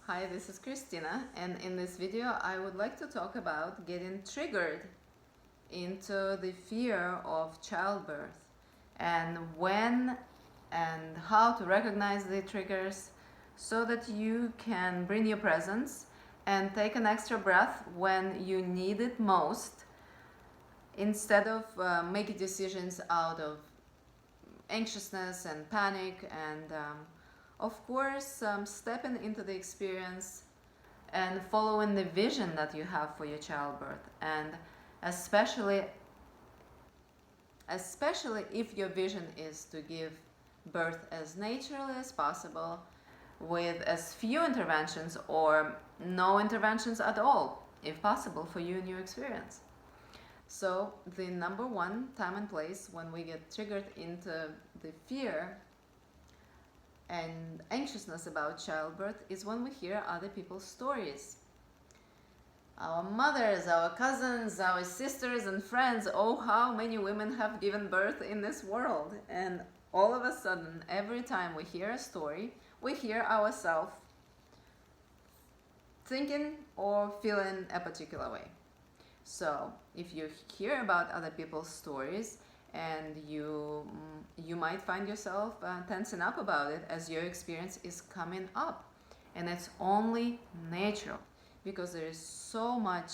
Hi, this is Christina, and in this video I would like to talk about getting triggered into the fear of childbirth and when and how to recognize the triggers so that you can bring your presence and take an extra breath when you need it most instead of making decisions out of anxiousness and panic and of course stepping into the experience and following the vision that you have for your childbirth, and especially if your vision is to give birth as naturally as possible with as few interventions or no interventions at all if possible for you and your experience. So the number one time and place when we get triggered into the fear and anxiousness about childbirth is when we hear other people's stories. Our mothers, our cousins, our sisters and friends, oh how many women have given birth in this world. And all of a sudden, every time we hear a story, we hear ourselves thinking or feeling a particular way. So if you hear about other people's stories, and you might find yourself tensing up about it as your experience is coming up, and it's only natural because there is so much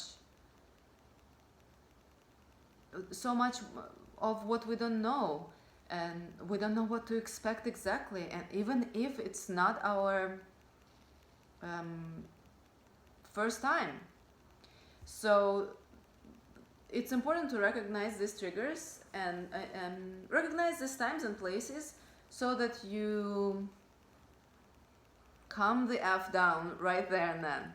of what we don't know, and we don't know what to expect exactly, and even if it's not our first time. So it's important to recognize these triggers and recognize these times and places so that you calm the F down right there and then.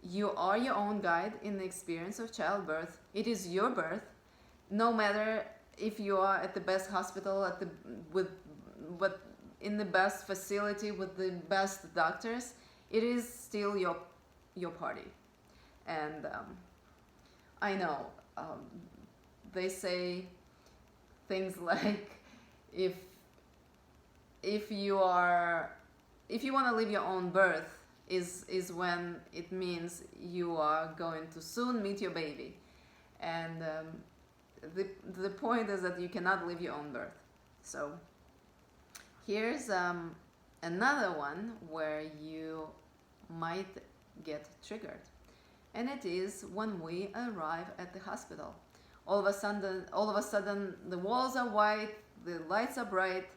You are your own guide in the experience of childbirth. It is your birth, no matter if you are at the best hospital, in the best facility with the best doctors. It is still your party. And I know they say things like if you want to live your own birth is when it means you are going to soon meet your baby, and the point is that you cannot live your own birth. So here's another one where you might get triggered. And it is when we arrive at the hospital. All of a sudden, the walls are white, the lights are bright.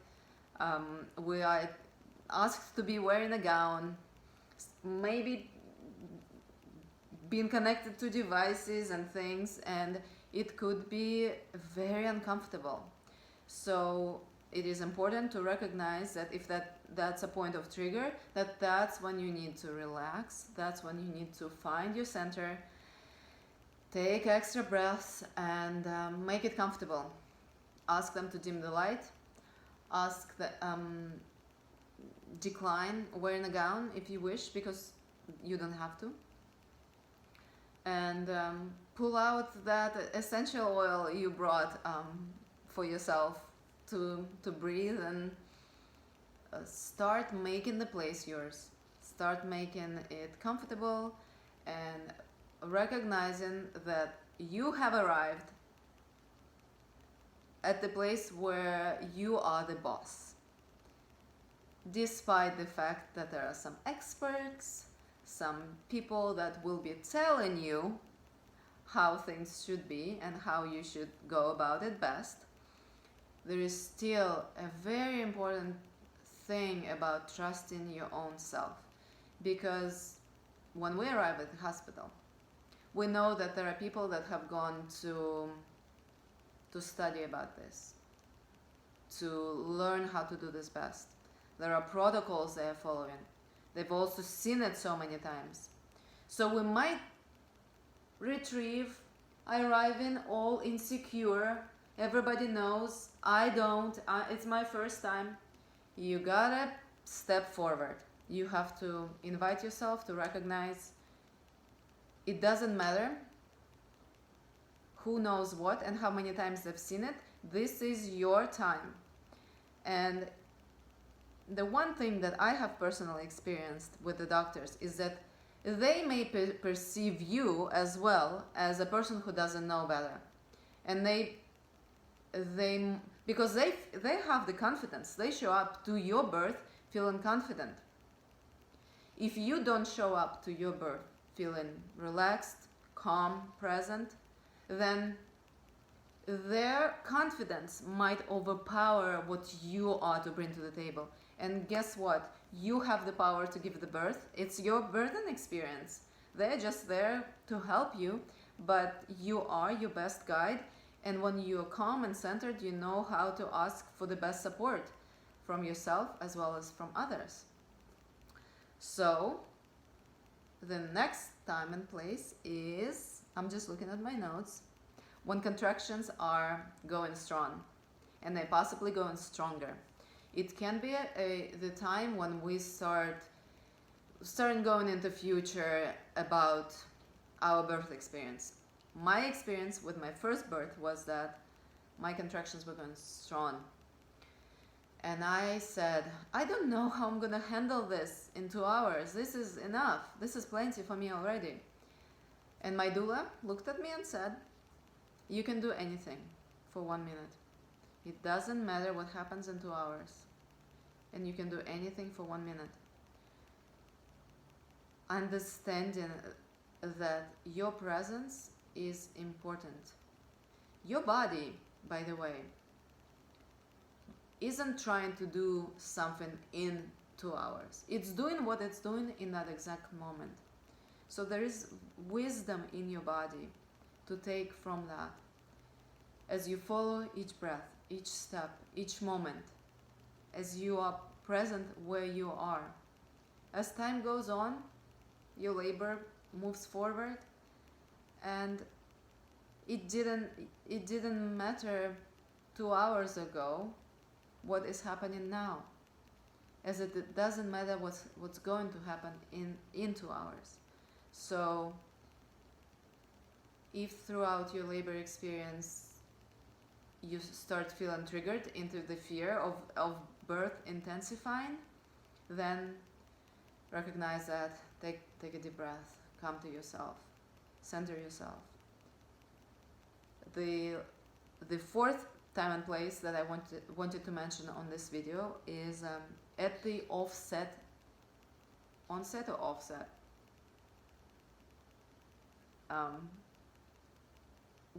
We are asked to be wearing a gown, maybe being connected to devices and things, and it could be very uncomfortable. So it is important to recognize that if that's a point of trigger, that's when you need to relax, that's when you need to find your center, take extra breaths, and make it comfortable. Ask them to dim the light, decline wearing a gown if you wish, because you don't have to, and pull out that essential oil you brought for yourself to breathe, and start making the place yours. Start making it comfortable and recognizing that you have arrived at the place where you are the boss. Despite the fact that there are some experts, some people that will be telling you how things should be and how you should go about it best, there is still a very important thing about trusting your own self. Because when we arrive at the hospital, we know that there are people that have gone to study about this, to learn how to do this best. There are protocols they are following. They've also seen it so many times. So we might arriving all insecure. Everybody knows, I don't, it's my first time. You gotta step forward. You have to invite yourself to recognize it doesn't matter who knows what and how many times they've seen it. This is your time. And the one thing that I have personally experienced with the doctors is that they may perceive you as well as a person who doesn't know better, and they because they have the confidence, they show up to your birth feeling confident. If you don't show up to your birth feeling relaxed, calm, present, then their confidence might overpower what you are to bring to the table. And guess what? You have the power to give the birth. It's your birthing experience. They're just there to help you, but you are your best guide. And when you're calm and centered, you know how to ask for the best support from yourself as well as from others. So the next time and place is, I'm just looking at my notes, when contractions are going strong, and they possibly going stronger. It can be the time when we start going into future about our birth experience. My experience with my first birth was that my contractions were going strong. And I said, I don't know how I'm gonna handle this in 2 hours. This is enough. This is plenty for me already. And my doula looked at me and said, you can do anything for 1 minute. It doesn't matter what happens in 2 hours. And you can do anything for 1 minute. Understanding that your presence is important. Your body, by the way, isn't trying to do something in 2 hours. It's doing what it's doing in that exact moment. So there is wisdom in your body to take from that. As you follow each breath, each step, each moment, as you are present where you are. As time goes on, your labor moves forward, and it didn't matter 2 hours ago what is happening now, as it doesn't matter what's going to happen in 2 hours. So if throughout your labor experience you start feeling triggered into the fear of birth intensifying, then recognize that, take a deep breath, come to yourself, center yourself. The fourth time and place that I wanted to mention on this video is at the onset or offset.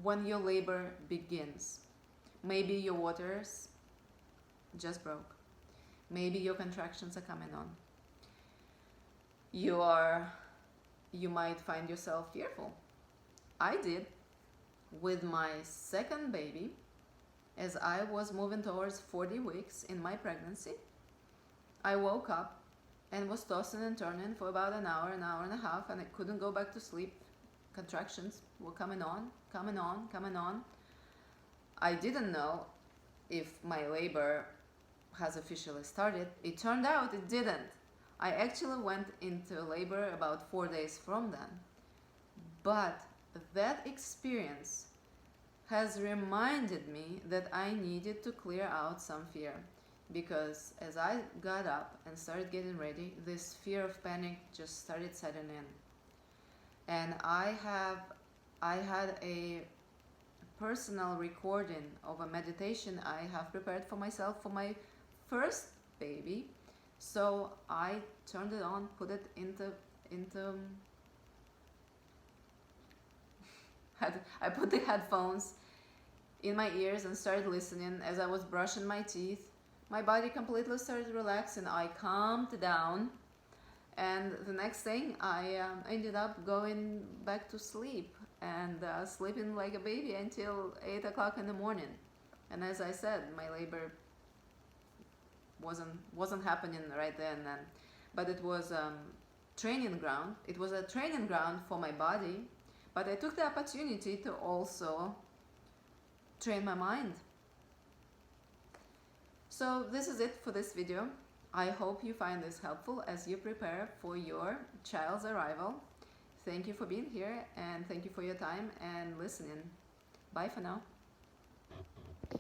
When your labor begins. Maybe your waters just broke. Maybe your contractions are coming on. You might find yourself fearful. I did with my second baby. As I was moving towards 40 weeks in my pregnancy, I woke up and was tossing and turning for about an hour and a half, and I couldn't go back to sleep. Contractions were coming on. I didn't know if my labor has officially started. It turned out it didn't. I actually went into labor about 4 days from then. But that experience has reminded me that I needed to clear out some fear, because as I got up and started getting ready, this fear of panic just started setting in. And I had a personal recording of a meditation I have prepared for myself for my first baby. So I turned it on, put it into I put the headphones in my ears and started listening. As I was brushing my teeth, my body completely started relaxing. I calmed down, and the next thing I ended up going back to sleep and sleeping like a baby until 8 o'clock in the morning. And as I said, my labor wasn't happening right there and then, but it was training ground. It was a training ground for my body, but I took the opportunity to also train my mind. So this is it for this video. I hope you find this helpful as you prepare for your child's arrival. Thank you for being here, and thank you for your time and listening. Bye for now.